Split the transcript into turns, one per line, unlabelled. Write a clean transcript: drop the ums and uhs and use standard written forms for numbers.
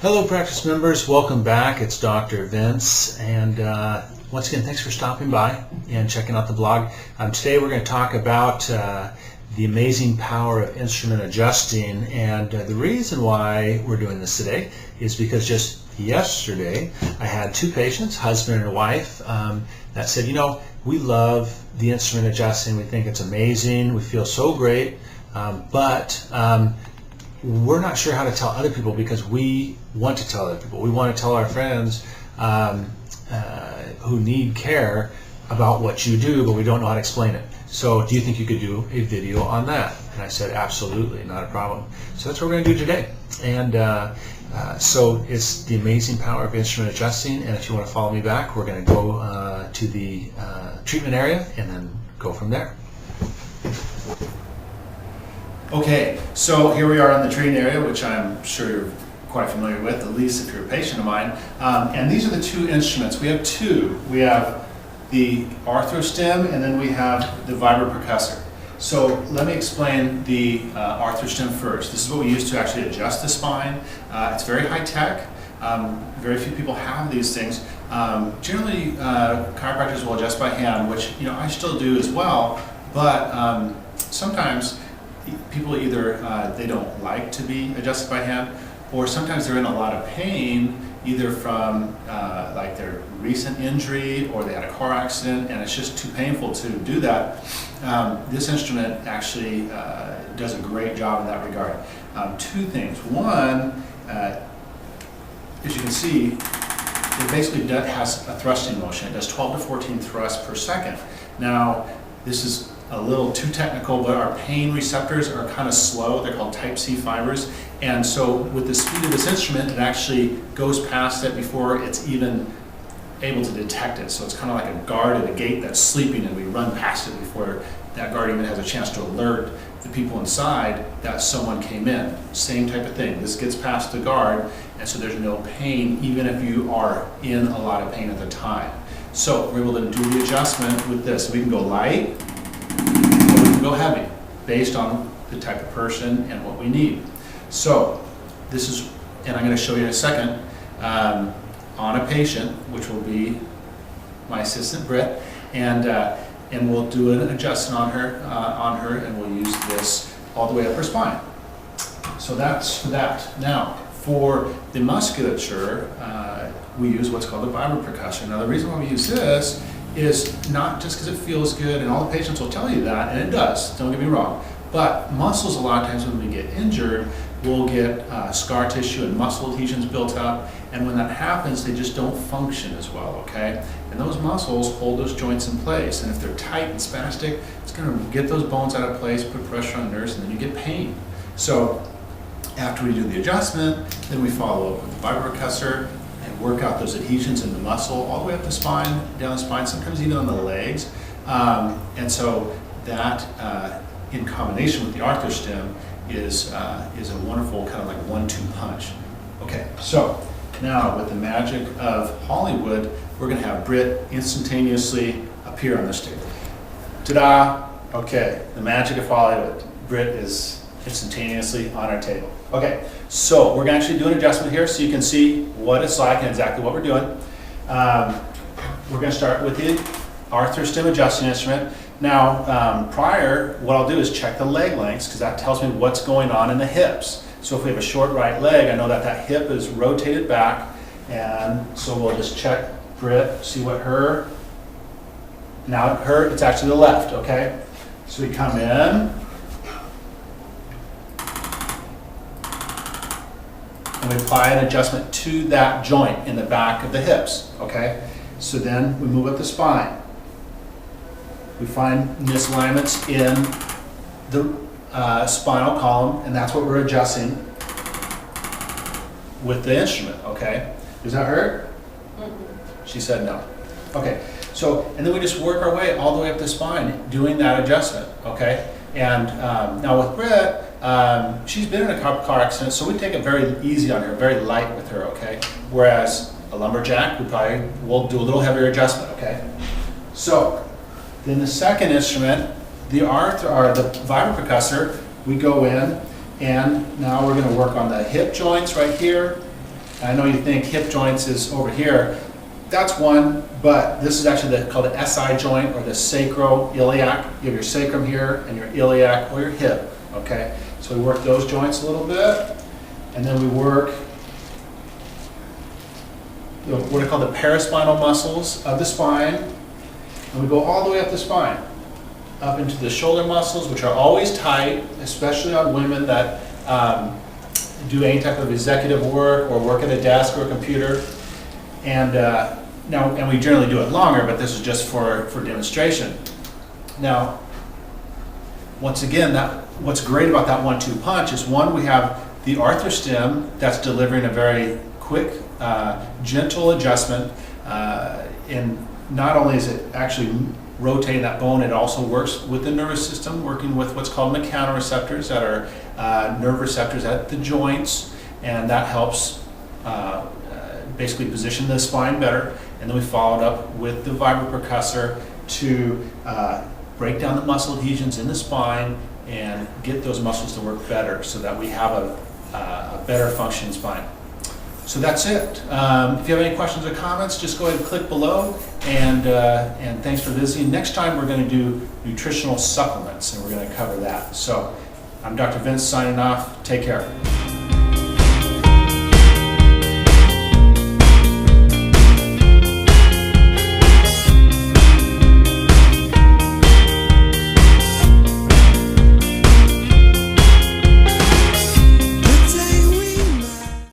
Hello practice members, welcome back. It's Dr. Vince, and once again thanks for stopping by and checking out the blog. Today we're going to talk about the amazing power of instrument adjusting, and the reason why we're doing this today is because just yesterday I had two patients, husband and wife, that said, you know, we love the instrument adjusting, we think it's amazing, we feel so great, but we're not sure how to tell other people because we want to tell other people. We want to tell our friends who need care about what you do, but we don't know how to explain it. So do you think you could do a video on that? And I said, absolutely, not a problem. So that's what we're going to do today. And so it's the amazing power of instrument adjusting. And if you want to follow me back, we're going to go to the treatment area and then go from there.
Okay, so here we are in the treatment area, which I'm sure you're quite familiar with, at least if you're a patient of mine. And these are the two instruments. We have two. We have the arthrostim and then we have the vibropercussor. So let me explain the arthrostim first. This is what we use to actually adjust the spine. It's very high tech. Very few people have these things. Generally, chiropractors will adjust by hand, which I still do as well, but sometimes people either they don't like to be adjusted by hand, or sometimes they're in a lot of pain, either from like their recent injury or they had a car accident and it's just too painful to do that. This instrument actually does a great job in that regard. Two things. One, as you can see, it basically has a thrusting motion. It does 12 to 14 thrusts per second. Now, this is a little too technical, but our pain receptors are kind of slow. They're called type C fibers. And so with the speed of this instrument, it actually goes past it before it's even able to detect it. So it's kind of like a guard at a gate that's sleeping and we run past it before that guard even has a chance to alert the people inside that someone came in. Same type of thing. This gets past the guard and so there's no pain even if you are in a lot of pain at the time. So we're able to do the adjustment with this. We can go light, go heavy based on the type of person and what we need. So this is, and I'm going to show you in a second, on a patient, which will be my assistant Britt, and we'll do an adjustment on her, and we'll use this all the way up her spine. So that's for that. Now, for the musculature, we use what's called the vibropercussor. Now, the reason why we use this is not just because it feels good, and all the patients will tell you that, and it does, don't get me wrong, but muscles, a lot of times when we get injured, we'll get scar tissue and muscle adhesions built up, and when that happens, they just don't function as well, okay? And those muscles hold those joints in place, and if they're tight and spastic, it's going to get those bones out of place, put pressure on nerves, and then you get pain. So after we do the adjustment, then we follow up with the vibropercussor, work out those adhesions in the muscle all the way up the spine, down the spine, sometimes even on the legs. And so that, in combination with the arthrostim, is a wonderful kind of like 1-2 punch. Okay, so now with the magic of Hollywood, we're going to have Britt instantaneously appear on this table. Ta-da! Okay, the magic of Hollywood. Britt is instantaneously on our table. Okay, so we're going to actually do an adjustment here so you can see what it's like and exactly what we're doing. We're going to start with the arthrostim adjusting instrument. Now, prior, what I'll do is check the leg lengths because that tells me what's going on in the hips. So if we have a short right leg, I know that that hip is rotated back, and so we'll just check Britt, see what her, now her, it's actually the left, okay? So we come in, and we apply an adjustment to that joint in the back of the hips, okay? So then we move up the spine. We find misalignments in the spinal column, and that's what we're adjusting with the instrument, okay? Does that hurt? Mm-hmm. She said no. Okay, so, and then we just work our way all the way up the spine doing that adjustment, okay? And now with Britt, she's been in a car accident, so we take it very easy on her, very light with her, okay? Whereas a lumberjack, we'll do a little heavier adjustment, okay? So, then the second instrument, the vibropercussor, we go in, and now we're going to work on the hip joints right here, I know you think hip joints is over here. That's one, but this is actually called the SI joint, or the sacroiliac. You have your sacrum here and your iliac, or your hip, okay? So we work those joints a little bit, and then we work what are called the paraspinal muscles of the spine, and we go all the way up the spine, up into the shoulder muscles, which are always tight, especially on women that do any type of executive work or work at a desk or a computer. And and we generally do it longer, but this is just for demonstration. Now, once again, what's great about that 1-2 punch is, one, we have the arthrospine that's delivering a very quick, gentle adjustment. And not only is it actually rotating that bone, it also works with the nervous system, working with what's called mechanoreceptors that are nerve receptors at the joints, and that helps basically position the spine better. And then we followed up with the vibropercussor to break down the muscle adhesions in the spine and get those muscles to work better, so that we have a better functioning spine. So that's it. If you have any questions or comments, just go ahead and click below, and thanks for visiting. Next time we're going to do nutritional supplements, and we're going to cover that. So I'm Dr. Vince signing off. Take care.